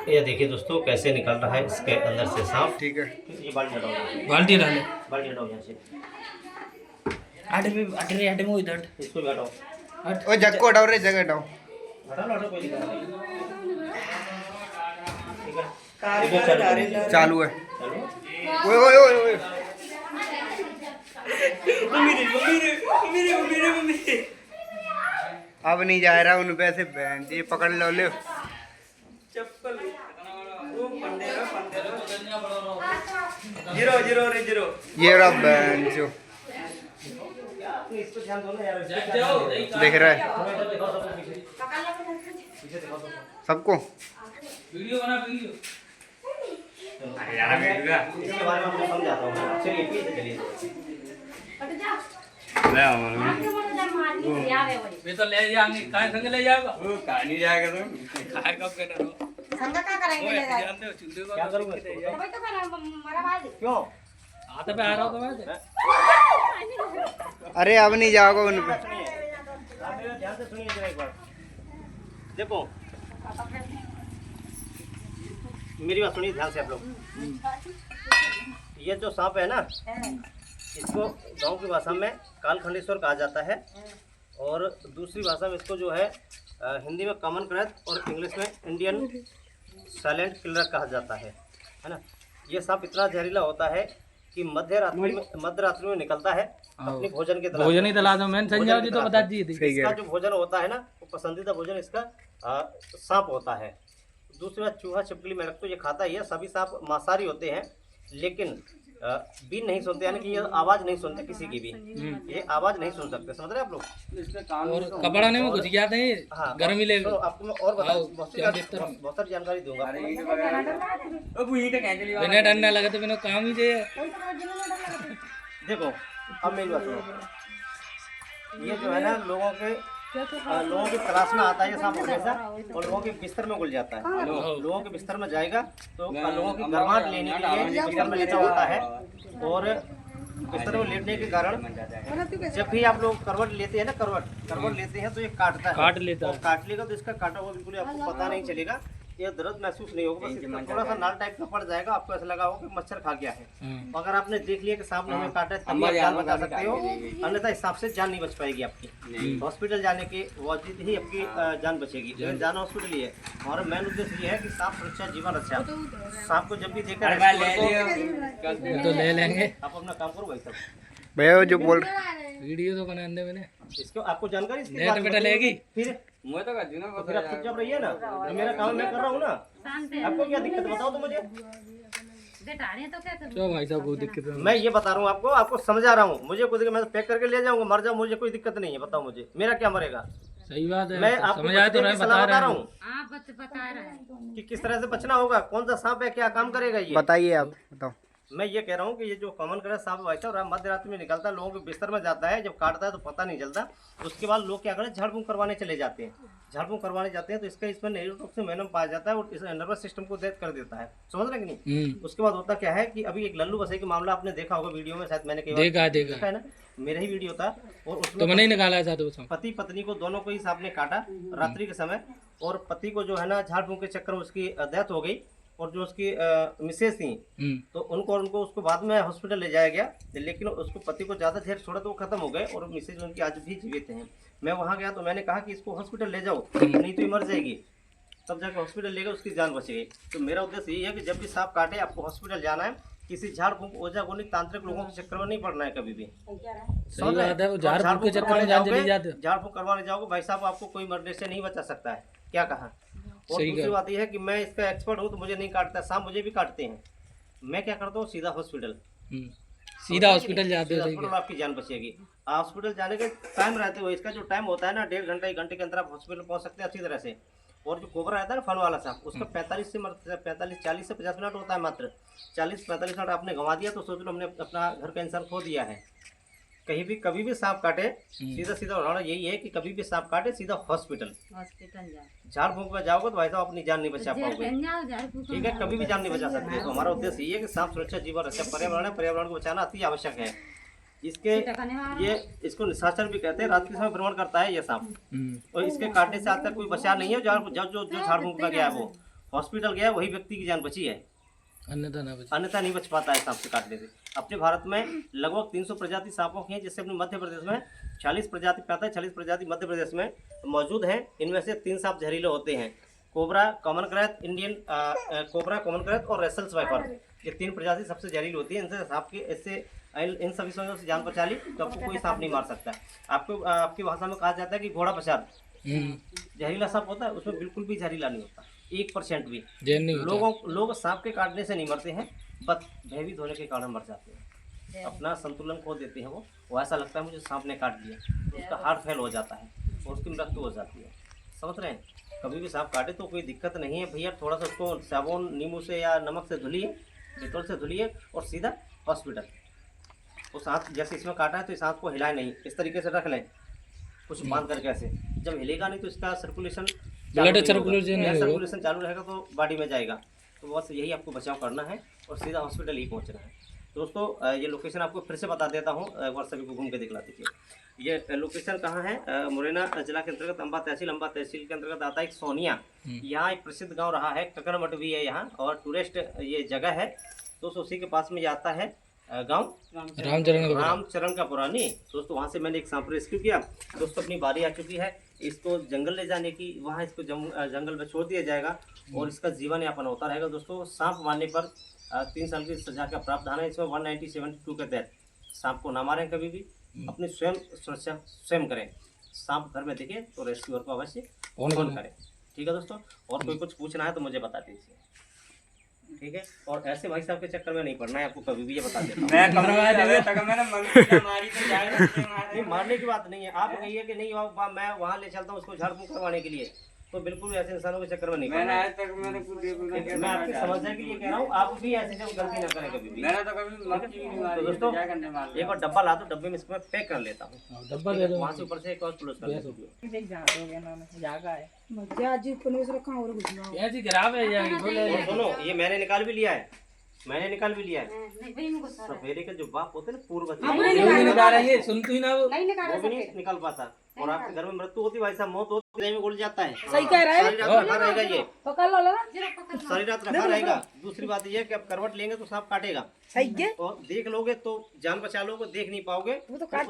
ये देखिए दोस्तों कैसे निकल रहा है इसके अंदर से सांप। ठीक है, ये बाल्टी हटाओ, बाल्टी डाले बाल्टी हटाओ यहाँ से, आटे में इधर इसको भी हटाओ, ओ जग को हटाओ रे, जग हटाओ। हटा लो, हटा, कोई दिक्कत नहीं। ठीक है, चालू है। चलो ओए ओए ओए ओए, अब नहीं जा रहा उन पे से बहन, ये पकड़ लो ले। जीरो जीरो रे जीरो। ये रहा बहन जो इस पे ध्यान दो ना यार, देख रहा है दिखाओ सबको, पीछे दिखाओ सबको। सबको। वीडियो बना वीडियो। इसके बारे में आपको समझाता हूँ। चलिए पीछे चलिए। मैं तो ले जाएंगे, काय संग ले जाएगा? वो काय नहीं जाएगा तुम, काय कब कहना हो? संग का करेंगे ले जाए। जानते हो चुंदे को क्या करूँगा इसको? भाई तो करा मरा बाज। क्यों? हाथ पे आ रहा हो तो मैं अरे अब नहीं जाओगे उन पे। सुनिए, आप मेरा ध्यान से सुनिए जरा एक बार। देखो, मेरी बात सुनिए ध्यान से आप लोग। ये जो सांप है ना, इसको गांव की भाषा में कालखंडेश्वर कहा जाता है, और दूसरी भाषा में इसको जो है हिंदी में कॉमन क्रैच और इंग्लिश में इंडियन साइलेंट किलर कहा जाता है ना। ये सांप इतना जहरीला होता है कि मध्य रात्रि में निकलता है अपनी भोजन के तलाश भोजन में। ही तलाश में। मैंने संजय जी तो बता दी थी। इसका जो भोजन होता है ना, वो पसंदीदा भोजन इसका सांप होता है। दूसरी बात, चूहा छिपकली मेढक तो ये खाता ही है। सभी सांप मांसाहारी होते हैं, लेकिन बीन नहीं सुनते, यानी कि ये आवाज नहीं सुनते किसी की भी। ये आवाज नहीं सुन सकते, समझ रहे हैं आप लोग? और कपड़ा नहीं में घुस गया थे, हाँ, गर्मी ले तो आपको मैं और बता, हाँ, बहुत क्या देखते रहो। सारी जानकारी दूंगा आपको। बिना डर ना लगे तो बिना काम ही चाहिए। देखो, अब मेरी बात सुनो। ये जो है ना, लोगों की तलाश में आता है ये सांप हमेशा, और लोगों के बिस्तर में घुल जाता है। लोगों के बिस्तर में जाएगा तो लोगों की गर्माहट लेने के लिए बिस्तर में लेटा होता है, और बिस्तर में लेटने के कारण जब भी आप लोग करवट लेते हैं ना, करवट लेते हैं तो ये काटता है, काट लेता है। और काट लेगा तो इसका काटा हुआ बिल्कुल आपको पता नहीं चलेगा, ये दर्द महसूस नहीं होगा, बस इसका थोड़ा सा नाल टाइप का पड़ जाएगा, आपको ऐसा लगा होगा कि मच्छर खा गया है। अगर आपने देख लिया कि सांप ने हमें काटा है, तब आप जान बचा सकते हो, अन्यथा इस सांप से जान नहीं बच पाएगी आपकी। हॉस्पिटल जाने के वजह ही आपकी जान बचेगी, लेकिन जाना हॉस्पिटल ही है। हमारा मेन उद्देश्य ये है कि सांप सुरक्षा जीवन रक्षा। सांप को जब भी देखा तो ले लेंगे। आप अपना काम करो भाई साहब। भैया जो बोल वीडियो तो बना दे मैंने। इसको आपको जानकारी इसके नेट बारे में पे डलेगी। फिर मैं तो कर दूं ना, फिर आप चुपचाप रहिए ना, तो मेरा काम मैं कर रहा हूँ ना। आपको क्या दिक्कत बताओ तो मुझे। क्यों भाई साहब को दिक्कत है? मैं ये बता रहा हूँ आपको समझा रहा हूँ। मुझे कोई दिक्कत, मैं तो पैक करके ले जाऊंगा, मर जाऊँ मुझे कोई दिक्कत नहीं है। बताओ मुझे, मेरा क्या मरेगा? सही बात है, मैं आपको समझ आए तो बचने की सलाह बता रहा हूँ बता रहा है कि किस तरह से बचना होगा, कौन सा सांप है, क्या काम करेगा ये। बताइए, आप बताओ। मैं ये कह रहा हूँ कि ये जो कॉमन कलर सांप भाई साहब मध्य रात्रि में निकलता है, लोगों के बिस्तर में जाता है, जब काटता है तो पता नहीं चलता। उसके बाद लोग क्या करें, झाड़ फूंक करवाने चले जाते हैं। झाड़ फूंक करवाने जाते हैं तो इसका इसमें नेरोटॉक्सिन वेनम पाया जाता है, और इस नर्वस सिस्टम को डेथ कर देता है। समझ रहे कि नहीं? उसके बाद होता क्या है कि अभी एक लल्लू बसई का मामला आपने देखा होगा वीडियो में, शायद मैंने देखा है ना, मेरा ही वीडियो था, और तो उसमें मैंने ही निकाला था। तो पति पत्नी को दोनों को ही सांप ने काटा रात्रि के समय, और पति को जो है ना झाड़ फूंक के चक्कर में उसकी डेथ हो गई, और जो उसकी मिसेज थी तो उनको उसको बाद में हॉस्पिटल ले जाया गया, लेकिन उसको पति को ज़्यादा देर छोड़ा तो वो खत्म हो गए, और मिसेज उनकी आज भी जीवित हैं। मैं वहाँ गया तो मैंने कहा कि इसको हॉस्पिटल ले जाओ, नहीं तो ये मर जाएगी। तब जाकर हॉस्पिटल ले गए, उसकी जान बच गई। तो मेरा उद्देश्य यही है कि जब भी सांप काटे आपको हॉस्पिटल जाना है, किसी झाड़ फूंक ओझा गोनी तांत्रिक लोगों के चक्कर में नहीं पड़ना है कभी भी। सही बात है, वो झाड़ फूंक के चक्कर में जान चली जाते। झाड़ फूंक करवाने जाओगे भाई साहब, आपको कोई मरने से नहीं बचा सकता है। क्या कहा? और सही दूसरी बात यह है कि मैं इसका एक्सपर्ट हूँ तो मुझे नहीं काटता, सांप मुझे भी काटते हैं। मैं क्या करता हूँ, सीधा हॉस्पिटल जाते हो, हॉस्पिटल आपकी जान बचेगी। हॉस्पिटल जाने के टाइम रहते हुए, इसका जो टाइम होता है ना, 1.5 घंटे 1 घंटे के अंदर आप हॉस्पिटल पहुँच सकते हैं अच्छी तरह से। और जो कोबरा रहता है ना फन वाला सांप, उसका 40 से 50 मिनट होता है, मात्र 40-45 मिनट आपने गंवा दिया तो सोच लो हमने अपना घर का इंसान खो दिया है। कभी भी सांप काटे, सीधा उदाहरण यही है कि कभी भी सांप काटे सीधा हॉस्पिटल झाड़ फूंक में जाओगे तो भाई साहब अपनी जान नहीं बचा पाओगे। ठीक है, कभी भी जान नहीं बचा सकते। तो हमारा उद्देश्य ये है कि सांप सुरक्षा जीवन रक्षा, पर्यावरण है, पर्यावरण को बचाना अति आवश्यक है। इसको निशाचर भी कहते हैं, रात के समय भ्रमण करता है ये सांप, और इसके काटने से आज तक कोई बचा नहीं है जो झाड़ फूंक में गया है वो। हॉस्पिटल गया वही व्यक्ति की जान बची है, अन्यथा नहीं बच पाता है सांप से काटने से। अपने भारत में लगभग 300 प्रजाति सांपों की हैं, जिससे अपने मध्य प्रदेश में 40 प्रजाति 45-40 प्रजाति मध्य प्रदेश में मौजूद हैं। इनमें से 3 सांप जहरीले होते हैं, cobra, common krait, Indian cobra, common krait और रेसल्स वाइपर। ये 3 प्रजाति सबसे जहरीली होती है। इनसे सांप के इससे इन सभी समस्याओं से जान बचा ली तो आपको कोई सांप नहीं मार सकता। आपको आपकी भाषा में कहा जाता है कि घोड़ा पछाड़ जहरीला सांप होता है, उसमें बिल्कुल भी जहरीला नहीं होता, 1% भी। लोग सांप के काटने से नहीं मरते हैं, बस भयभीत होने के कारण मर जाते हैं, अपना संतुलन खो देते हैं। वो ऐसा लगता है मुझे सांप ने काट दिया, उसका हार्ट फेल हो जाता है और उसकी मृत्यु हो जाती है। समझ रहे हैं? कभी भी सांप काटे तो कोई दिक्कत नहीं है भैया, थोड़ा सा उसको साबुन नींबू से या नमक से धुलिए, डेटॉल से धुलिए और सीधा हॉस्पिटल। उस हाथ जैसे इसमें काटा है तो इस हाथ को हिलाए नहीं, इस तरीके से रख लें कुछ बांध करके ऐसे। जब हिलेगा नहीं तो इसका सर्कुलेशन सर्कुलेशन चालू रहेगा तो बॉडी में जाएगा। तो बस यही आपको बचाव करना है और सीधा हॉस्पिटल ही पहुंचना है। दोस्तों ये लोकेशन आपको फिर से बता देता हूँ, एक बार सभी को घूम के दिखला दीजिए। ये लोकेशन कहाँ है? मुरैना जिला के अंतर्गत अम्बा तहसील के अंतर्गत आता है एक सोनिया। यहाँ एक प्रसिद्ध गांव रहा है, ककड़मठ भी है यहाँ और टूरिस्ट ये जगह है। दोस्तों उसी के पास में जाता है गांव रामचरण का पुरानी। दोस्तों वहाँ से मैंने एक सांप रेस्क्यू किया। दोस्तों अपनी बारी आ चुकी है इसको जंगल ले जाने की, वहाँ इसको जंगल में छोड़ दिया जाएगा और इसका जीवन यापन होता रहेगा। दोस्तों सांप मारने पर 3 साल की सजा का प्रावधान है। इसमें 190(72) के तहत सांप को ना मारें, कभी भी अपनी स्वयं सुरक्षा स्वयं करें। सांप घर में दिखे तो रेस्क्यूअर को अवश्य फोन करें। ठीक है दोस्तों, और कोई कुछ पूछना है तो मुझे बता दीजिए, ठीक है? और ऐसे भाई साहब के चक्कर में नहीं पड़ना है, आपको कभी भी ये बता देता हूँ। नहीं मारने की बात नहीं है, आप कहिए कि नहीं मैं वहाँ ले चलता हूँ उसको झाड़ फूँक करवाने के लिए, तो बिल्कुल ऐसे इंसानों के चक्कर में नहीं पड़ना है। मैं आपकी समझने के लिए कह रहा हूँ, आप भी ऐसे जब गलती ना करें कभी भी। तो दोस्तों एक और डब्बा ला दो, डब्बे में इसको मैं पैक कर लेता हूँ, वहाँ से ऊपर से एक और क्लोज कर देता हूँ। सुनो ये मैंने निकाल भी लिया है, सफेरे के जो बाप होते हैं ना पूर्व वो भी नहीं निकाल पाता और आपके घर में मृत्यु होती भाई साहब, मौत होती में उड़ जाता है। सही कह रहा है, रहेगा ये पकड़ लो ना, सारी रात रखा रहेगा। दूसरी बात ये है कि आप करवट लेंगे तो सांप काटेगा, सही है, और देख लोगे तो जान बचा लोगे, देख नहीं पाओगे वो तो उसके बाद